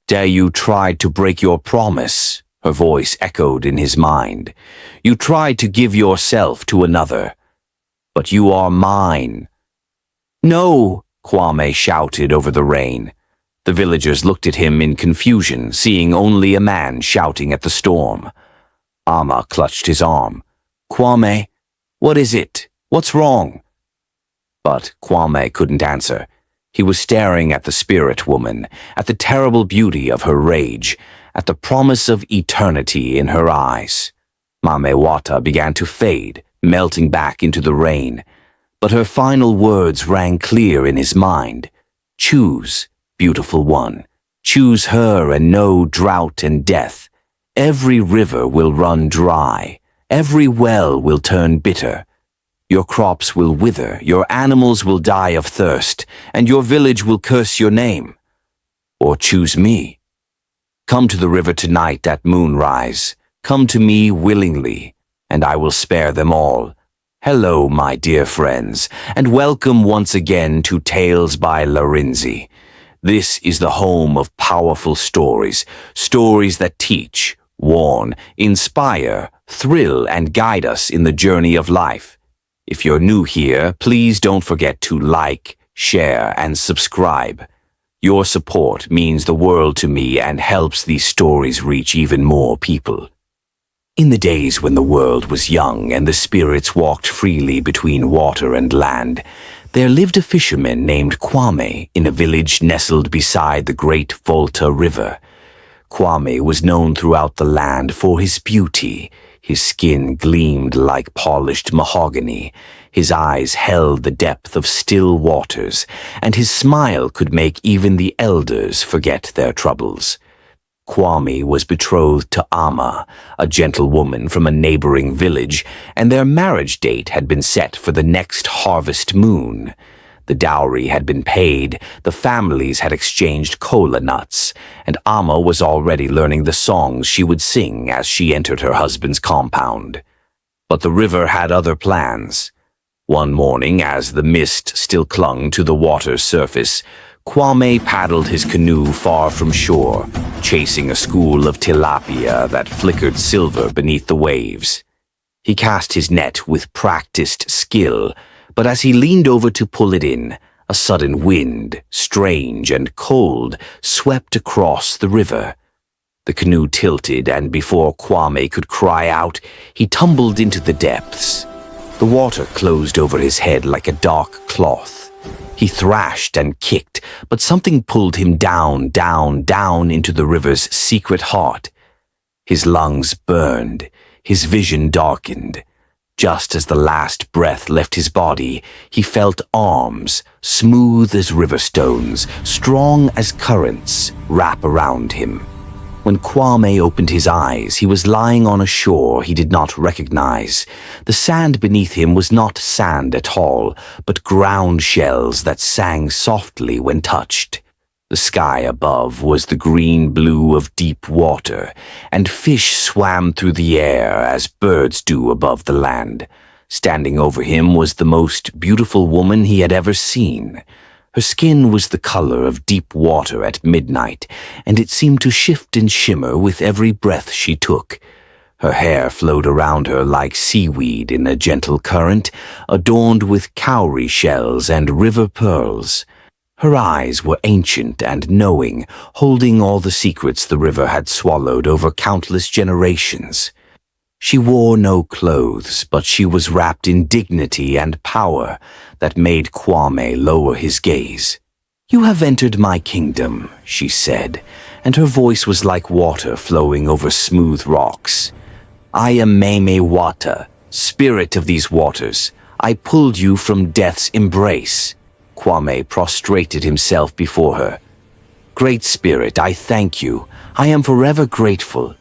Dare you try to break your promise? Her voice echoed in his mind. You tried to give yourself to another. But you are mine. No, Kwame shouted over the rain. The villagers looked at him in confusion, seeing only a man shouting at the storm. Ama clutched his arm. Kwame, what is it? What's wrong? But Kwame couldn't answer. He was staring at the spirit woman, at the terrible beauty of her rage, at the promise of eternity in her eyes. Mame Wata began to fade, melting back into the rain. But her final words rang clear in his mind. Choose, beautiful one. Choose her and no drought and death. Every river will run dry. Every well will turn bitter. Your crops will wither, your animals will die of thirst, and your village will curse your name. Or choose me. Come to the river tonight at moonrise. Come to me willingly, and I will spare them all. Hello, my dear friends, and welcome once again to Tales by Larinzy. This is the home of powerful stories, stories that teach, warn, inspire, thrill, and guide us in the journey of life. If you're new here, please don't forget to like, share, and subscribe. Your support means the world to me and helps these stories reach even more people. In the days when the world was young and the spirits walked freely between water and land, there lived a fisherman named Kwame in a village nestled beside the great Folktale river. Kwame was known throughout the land for his beauty. His skin gleamed like polished mahogany, his eyes held the depth of still waters, and his smile could make even the elders forget their troubles. Kwame was betrothed to Ama, a gentlewoman from a neighboring village, and their marriage date had been set for the next harvest moon. The dowry had been paid, the families had exchanged cola nuts, and Ama was already learning the songs she would sing as she entered her husband's compound. But the river had other plans. One morning, as the mist still clung to the water's surface, Kwame paddled his canoe far from shore, chasing a school of tilapia that flickered silver beneath the waves. He cast his net with practiced skill, but as he leaned over to pull it in, a sudden wind, strange and cold, swept across the river. The canoe tilted, and before Kwame could cry out, he tumbled into the depths. The water closed over his head like a dark cloth. He thrashed and kicked, but something pulled him down, down, down into the river's secret heart. His lungs burned, his vision darkened. Just as the last breath left his body, he felt arms, smooth as river stones, strong as currents, wrap around him. When Kwame opened his eyes, he was lying on a shore he did not recognize. The sand beneath him was not sand at all, but ground shells that sang softly when touched. The sky above was the green blue of deep water, and fish swam through the air as birds do above the land. Standing over him was the most beautiful woman he had ever seen. Her skin was the color of deep water at midnight, and it seemed to shift and shimmer with every breath she took. Her hair flowed around her like seaweed in a gentle current, adorned with cowrie shells and river pearls. Her eyes were ancient and knowing, holding all the secrets the river had swallowed over countless generations. She wore no clothes, but she was wrapped in dignity and power that made Kwame lower his gaze. "You have entered my kingdom," she said, and her voice was like water flowing over smooth rocks. "I am Mame Wata, spirit of these waters. I pulled you from death's embrace." Kwame prostrated himself before her. "Great Spirit, I thank you. I am forever grateful.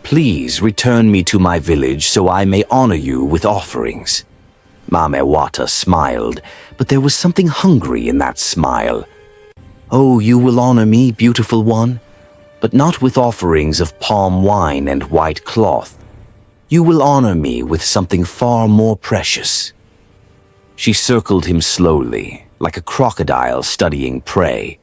Please return me to my village so I may honor you with offerings." Mame Wata smiled, but there was something hungry in that smile. "Oh, you will honor me, beautiful one, but not with offerings of palm wine and white cloth. You will honor me with something far more precious." She circled him slowly, like a crocodile studying prey.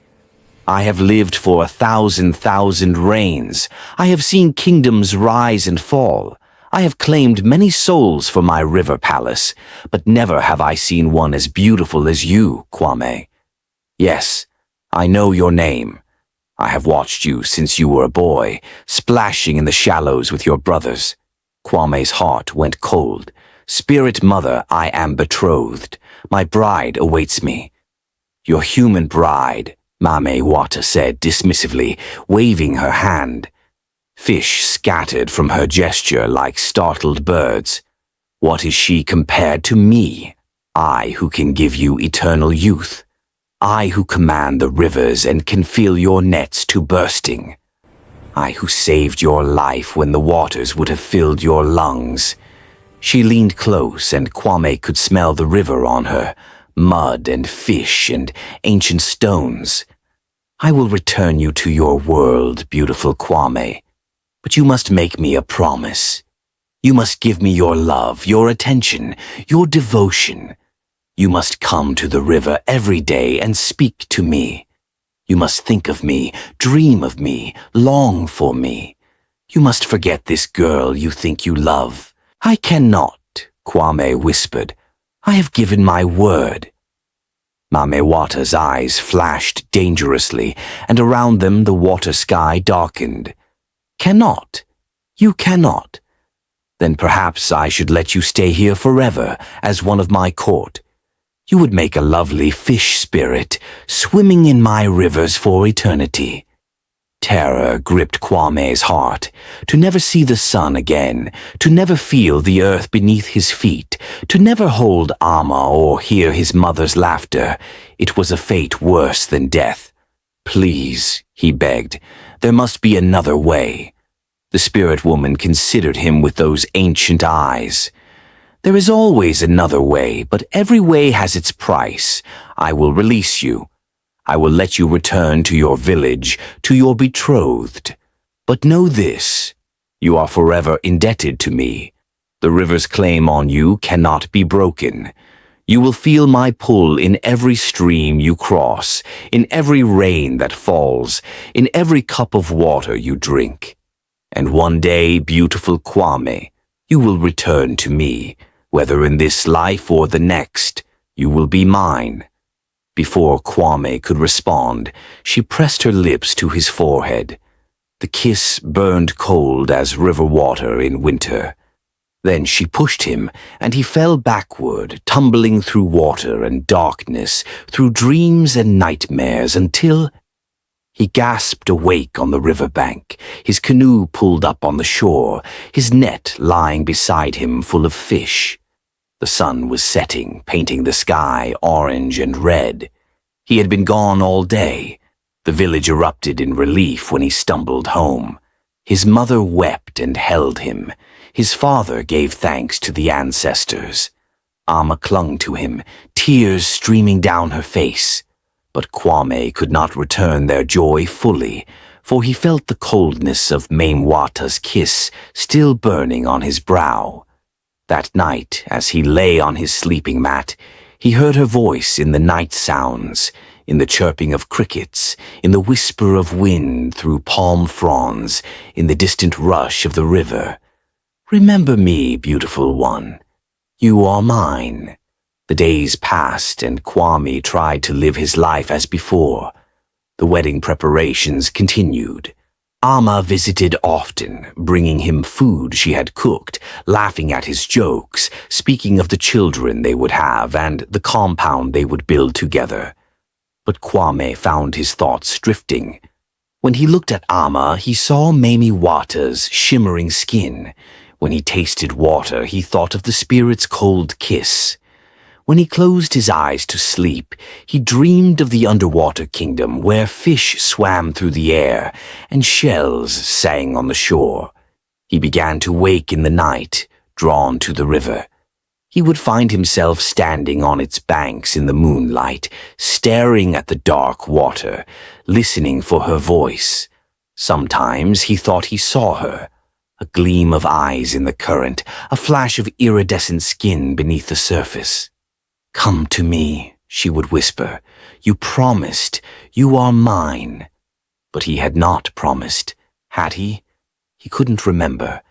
I have lived for 1,000 reigns. I have seen kingdoms rise and fall. I have claimed many souls for my river palace, but never have I seen one as beautiful as you, Kwame. Yes, I know your name. I have watched you since you were a boy, splashing in the shallows with your brothers. Kwame's heart went cold. Spirit mother, I am betrothed. My bride awaits me. Your human bride, Mame Wata said dismissively, waving her hand. Fish scattered from her gesture like startled birds. What is she compared to me? I who can give you eternal youth. I who command the rivers and can fill your nets to bursting. I who saved your life when the waters would have filled your lungs. She leaned close and Kwame could smell the river on her, mud and fish and ancient stones. I will return you to your world, beautiful Kwame, but you must make me a promise. You must give me your love, your attention, your devotion. You must come to the river every day and speak to me. You must think of me, dream of me, long for me. You must forget this girl you think you love. I cannot, Kwame whispered. I have given my word. Mame Wata's eyes flashed dangerously, and around them the water sky darkened. Cannot? You cannot? Then perhaps I should let you stay here forever as one of my court. You would make a lovely fish spirit, swimming in my rivers for eternity. Terror gripped Kwame's heart, to never see the sun again, to never feel the earth beneath his feet, to never hold Ama or hear his mother's laughter. It was a fate worse than death. Please, he begged, there must be another way. The spirit woman considered him with those ancient eyes. There is always another way, but every way has its price. I will release you. I will let you return to your village, to your betrothed. But know this, you are forever indebted to me. The river's claim on you cannot be broken. You will feel my pull in every stream you cross, in every rain that falls, in every cup of water you drink. And one day, beautiful Kwame, you will return to me. Whether in this life or the next, you will be mine. Before Kwame could respond, she pressed her lips to his forehead. The kiss burned cold as river water in winter. Then she pushed him, and he fell backward, tumbling through water and darkness, through dreams and nightmares, until he gasped awake on the riverbank, his canoe pulled up on the shore, his net lying beside him full of fish. The sun was setting, painting the sky orange and red. He had been gone all day. The village erupted in relief when he stumbled home. His mother wept and held him. His father gave thanks to the ancestors. Ama clung to him, tears streaming down her face. But Kwame could not return their joy fully, for he felt the coldness of Mame Wata's kiss still burning on his brow. That night, as he lay on his sleeping mat, he heard her voice in the night sounds, in the chirping of crickets, in the whisper of wind through palm fronds, in the distant rush of the river. Remember me, beautiful one. You are mine. The days passed, and Kwame tried to live his life as before. The wedding preparations continued. Ama visited often, bringing him food she had cooked, laughing at his jokes, speaking of the children they would have and the compound they would build together. But Kwame found his thoughts drifting. When he looked at Ama, he saw Mame Wata's shimmering skin. When he tasted water, he thought of the spirit's cold kiss. When he closed his eyes to sleep, he dreamed of the underwater kingdom where fish swam through the air and shells sang on the shore. He began to wake in the night, drawn to the river. He would find himself standing on its banks in the moonlight, staring at the dark water, listening for her voice. Sometimes he thought he saw her, a gleam of eyes in the current, a flash of iridescent skin beneath the surface. Come to me, she would whisper. You promised, you are mine. But he had not promised, had he? He couldn't remember.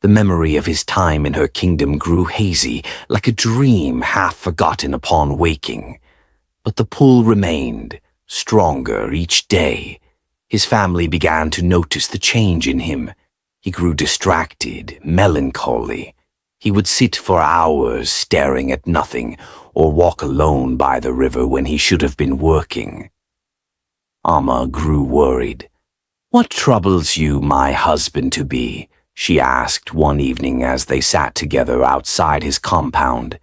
The memory of his time in her kingdom grew hazy, like a dream half forgotten upon waking. But the pull remained, stronger each day. His family began to notice the change in him. He grew distracted, melancholy. He would sit for hours staring at nothing, or walk alone by the river when he should have been working. Amma grew worried. "What troubles you, my husband-to-be?" she asked one evening as they sat together outside his compound.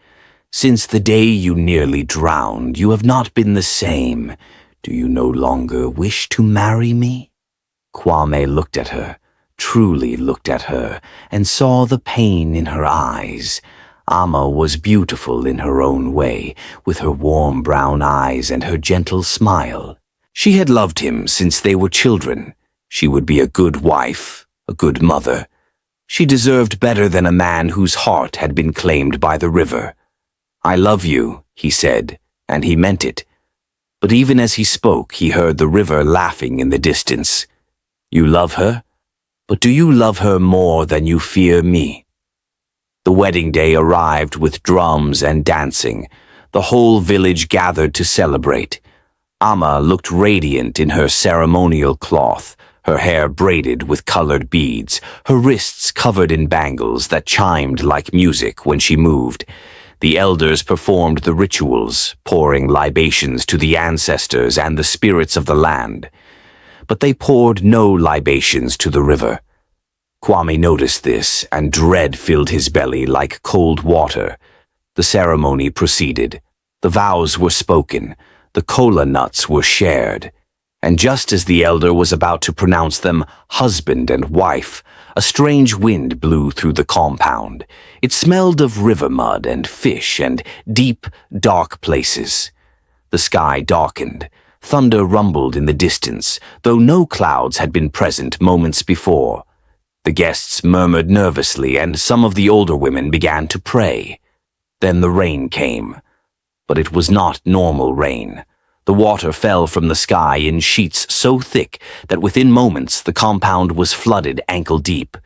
"Since the day you nearly drowned, you have not been the same. Do you no longer wish to marry me?" Kwame looked at her, truly looked at her, and saw the pain in her eyes. Amma was beautiful in her own way, with her warm brown eyes and her gentle smile. She had loved him since they were children. She would be a good wife, a good mother. She deserved better than a man whose heart had been claimed by the river. "I love you," he said, and he meant it. But even as he spoke, he heard the river laughing in the distance. "You love her? But do you love her more than you fear me?" The wedding day arrived with drums and dancing. The whole village gathered to celebrate. Amma looked radiant in her ceremonial cloth, her hair braided with colored beads, her wrists covered in bangles that chimed like music when she moved. The elders performed the rituals, pouring libations to the ancestors and the spirits of the land. But they poured no libations to the river. Kwame noticed this, and dread filled his belly like cold water. The ceremony proceeded. The vows were spoken. The kola nuts were shared. And just as the elder was about to pronounce them husband and wife, a strange wind blew through the compound. It smelled of river mud and fish and deep, dark places. The sky darkened. Thunder rumbled in the distance, though no clouds had been present moments before. The guests murmured nervously, and some of the older women began to pray. Then the rain came. But it was not normal rain. The water fell from the sky in sheets so thick that within moments the compound was flooded ankle-deep.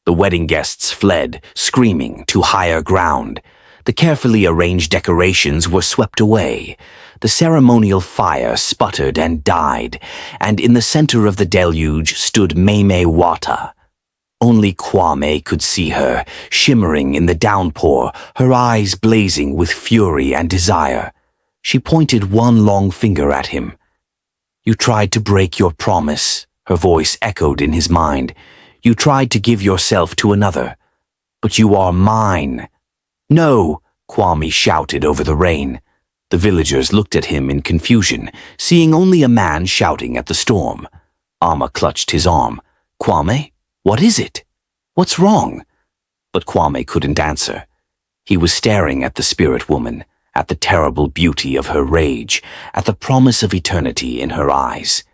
The wedding guests fled, screaming, to higher ground. The carefully arranged decorations were swept away. The ceremonial fire sputtered and died, and in the center of the deluge stood Mame Wata. Only Kwame could see her, shimmering in the downpour, her eyes blazing with fury and desire. She pointed one long finger at him. "You tried to break your promise," her voice echoed in his mind. "You tried to give yourself to another. But you are mine." "No!" Kwame shouted over the rain. The villagers looked at him in confusion, seeing only a man shouting at the storm. Amma clutched his arm. "Kwame? What is it? What's wrong?" But Kwame couldn't answer. He was staring at the spirit woman, at the terrible beauty of her rage, at the promise of eternity in her eyes.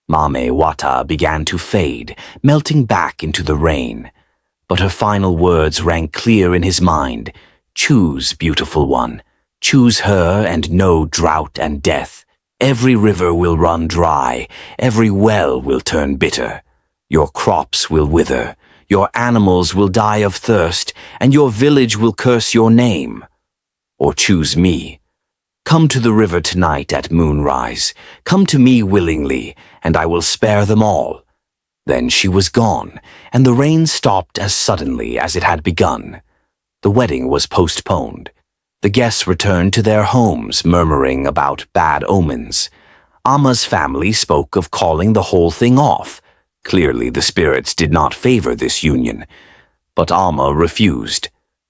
Mame Wata began to fade, melting back into the rain. But her final words rang clear in his mind. "Choose, beautiful one. Choose her and know drought and death. Every river will run dry, every well will turn bitter. Your crops will wither, your animals will die of thirst, and your village will curse your name. Or choose me. Come to the river tonight at moonrise. Come to me willingly, and I will spare them all." Then she was gone, and the rain stopped as suddenly as it had begun. The wedding was postponed. The guests returned to their homes, murmuring about bad omens. Amma's family spoke of calling the whole thing off. Clearly the spirits did not favor this union. But Amma refused.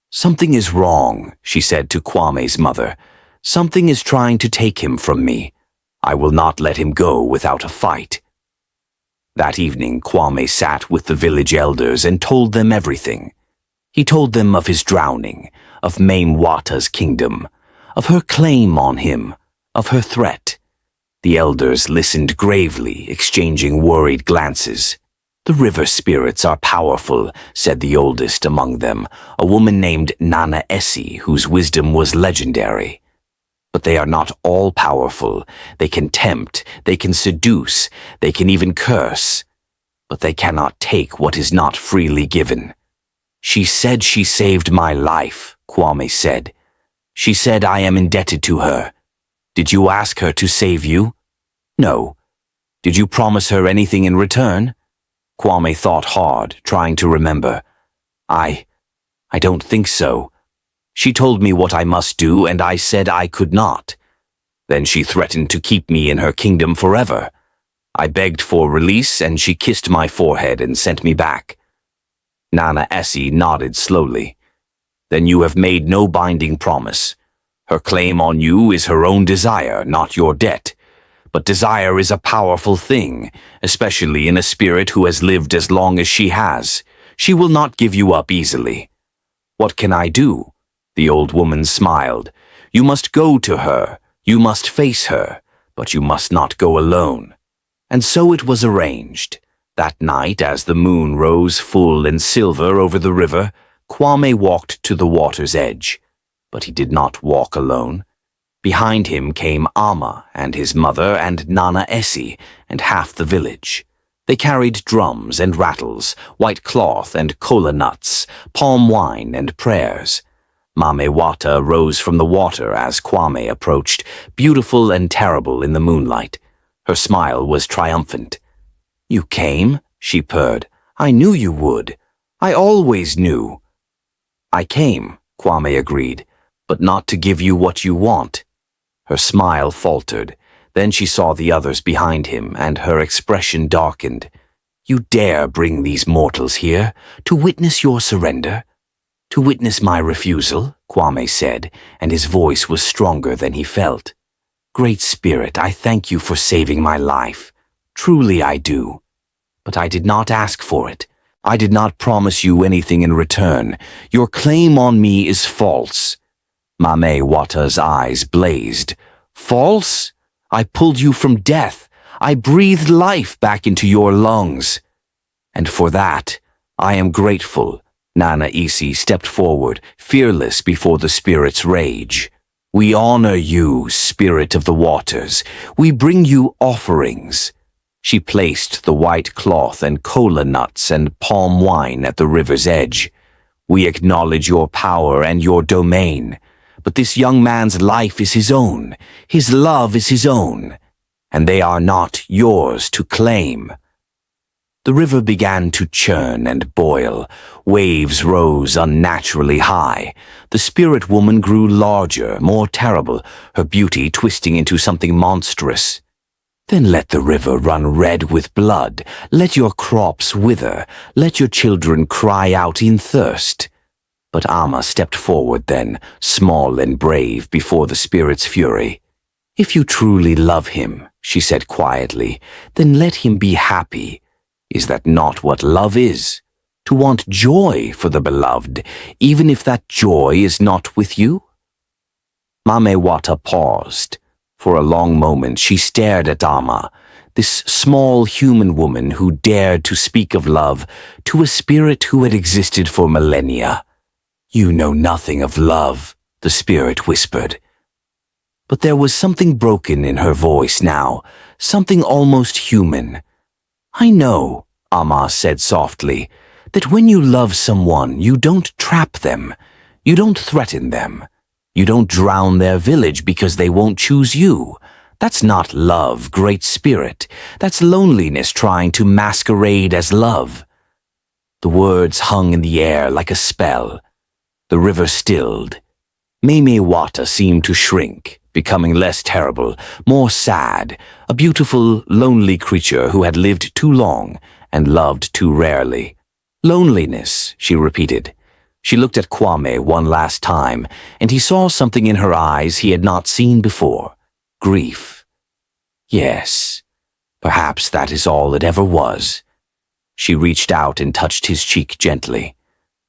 "Something is wrong," she said to Kwame's mother. "Something is trying to take him from me. I will not let him go without a fight." That evening, Kwame sat with the village elders and told them everything. He told them of his drowning, of Mame Wata's kingdom, of her claim on him, of her threat. The elders listened gravely, exchanging worried glances. "The river spirits are powerful," said the oldest among them, a woman named Nana Essie, whose wisdom was legendary. But they are not all-powerful. They can tempt, they can seduce, they can even curse. But they cannot take what is not freely given. She said she saved my life, Kwame said. She said I am indebted to her. Did you ask her to save you? No. Did you promise her anything in return? Kwame thought hard, trying to remember. I don't think so. She told me what I must do, and I said I could not. Then she threatened to keep me in her kingdom forever. I begged for release, and she kissed my forehead and sent me back. Nana Essie nodded slowly. Then you have made no binding promise. Her claim on you is her own desire, not your debt. But desire is a powerful thing, especially in a spirit who has lived as long as she has. She will not give you up easily. What can I do? The old woman smiled. You must go to her. You must face her. But you must not go alone. And so it was arranged. That night, as the moon rose full and silver over the river, Kwame walked to the water's edge. But he did not walk alone. Behind him came Amma and his mother and Nana Essie and half the village. They carried drums and rattles, white cloth and kola nuts, palm wine and prayers. Mame Wata rose from the water as Kwame approached, beautiful and terrible in the moonlight. Her smile was triumphant. You came, she purred. I knew you would. I always knew. I came, Kwame agreed, but not to give you what you want. Her smile faltered. Then she saw the others behind him, and her expression darkened. You dare bring these mortals here to witness your surrender? To witness my refusal, Kwame said, and his voice was stronger than he felt. Great Spirit, I thank you for saving my life. Truly I do. But I did not ask for it. I did not promise you anything in return. Your claim on me is false. Mame Wata's eyes blazed. False? I pulled you from death. I breathed life back into your lungs. And for that, I am grateful. Nana Essie stepped forward, fearless before the spirit's rage. We honor you, spirit of the waters. We bring you offerings. She placed the white cloth and kola nuts and palm wine at the river's edge. We acknowledge your power and your domain. But this young man's life is his own. His love is his own. And they are not yours to claim. The river began to churn and boil. Waves rose unnaturally high. The spirit woman grew larger, more terrible, her beauty twisting into something monstrous. Then let the river run red with blood. Let your crops wither. Let your children cry out in thirst. But Amma stepped forward then, small and brave before the spirit's fury. If you truly love him, she said quietly, then let him be happy. Is that not what love is? To want joy for the beloved, even if that joy is not with you? Mame Wata paused. For a long moment she stared at Amma, this small human woman who dared to speak of love to a spirit who had existed for millennia. You know nothing of love, the spirit whispered. But there was something broken in her voice now, something almost human. I know, Amma said softly, that when you love someone, you don't trap them. You don't threaten them. You don't drown their village because they won't choose you. That's not love, great spirit. That's loneliness trying to masquerade as love. The words hung in the air like a spell. The river stilled. Mame Wata seemed to shrink, becoming less terrible, more sad, a beautiful, lonely creature who had lived too long and loved too rarely. Loneliness, she repeated. She looked at Kwame one last time, and he saw something in her eyes he had not seen before. Grief. Yes, perhaps that is all it ever was. She reached out and touched his cheek gently.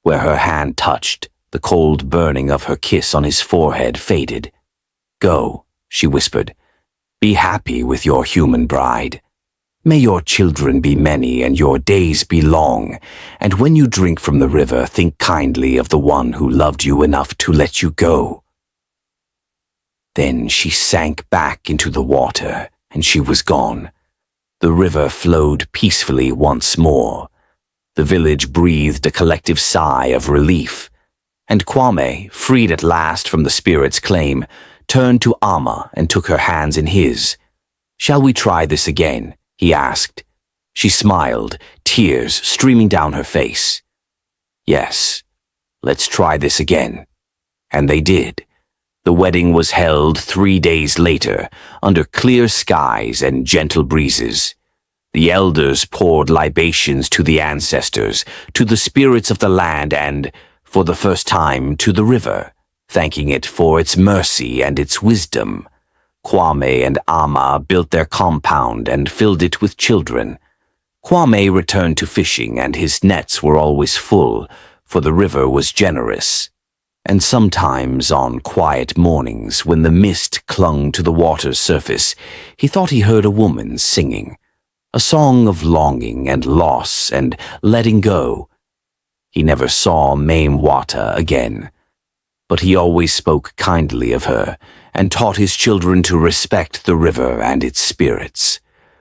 Where her hand touched, the cold burning of her kiss on his forehead faded. Go, she whispered. Be happy with your human bride. May your children be many and your days be long, and when you drink from the river, think kindly of the one who loved you enough to let you go. Then she sank back into the water, and she was gone. The river flowed peacefully once more. The village breathed a collective sigh of relief, and Kwame, freed at last from the spirit's claim, turned to Amma and took her hands in his. "Shall we try this again?" he asked. She smiled, tears streaming down her face. "Yes, let's try this again." And they did. The wedding was held 3 days later, under clear skies and gentle breezes. The elders poured libations to the ancestors, to the spirits of the land, and, for the first time, to the river, thanking it for its mercy and its wisdom. Kwame and Amma built their compound and filled it with children. Kwame returned to fishing, and his nets were always full, for the river was generous. And sometimes, on quiet mornings, when the mist clung to the water's surface, he thought he heard a woman singing, a song of longing and loss and letting go. He never saw Mame Wata again, but he always spoke kindly of her and taught his children to respect the river and its spirits,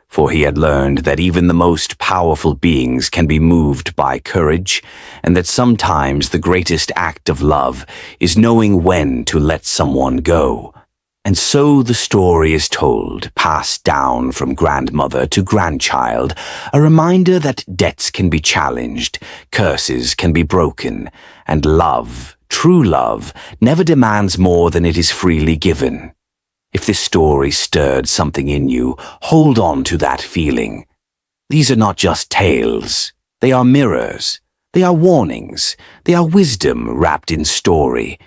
for he had learned that even the most powerful beings can be moved by courage, and that sometimes the greatest act of love is knowing when to let someone go. And so the story is told, passed down from grandmother to grandchild, a reminder that debts can be challenged, curses can be broken, and love, true love, never demands more than it is freely given. If this story stirred something in you, hold on to that feeling. These are not just tales. They are mirrors. They are warnings. They are wisdom wrapped in story.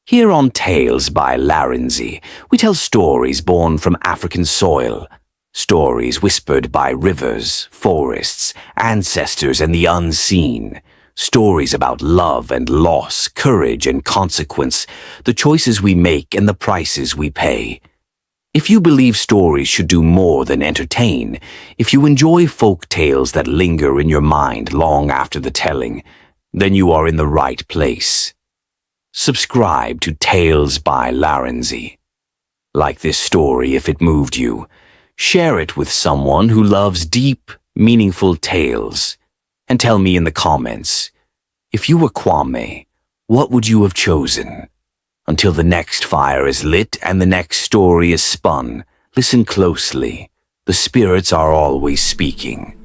Here on Tales by Larinzy, we tell stories born from African soil, stories whispered by rivers, forests, ancestors, and the unseen, stories about love and loss, courage and consequence, the choices we make and the prices we pay. If you believe stories should do more than entertain, if you enjoy folk tales that linger in your mind long after the telling, then you are in the right place. Subscribe to Tales by Larinzy. Like this story if it moved you. Share it with someone who loves deep, meaningful tales. And tell me in the comments, if you were Kwame, what would you have chosen? Until the next fire is lit and the next story is spun, listen closely. The spirits are always speaking.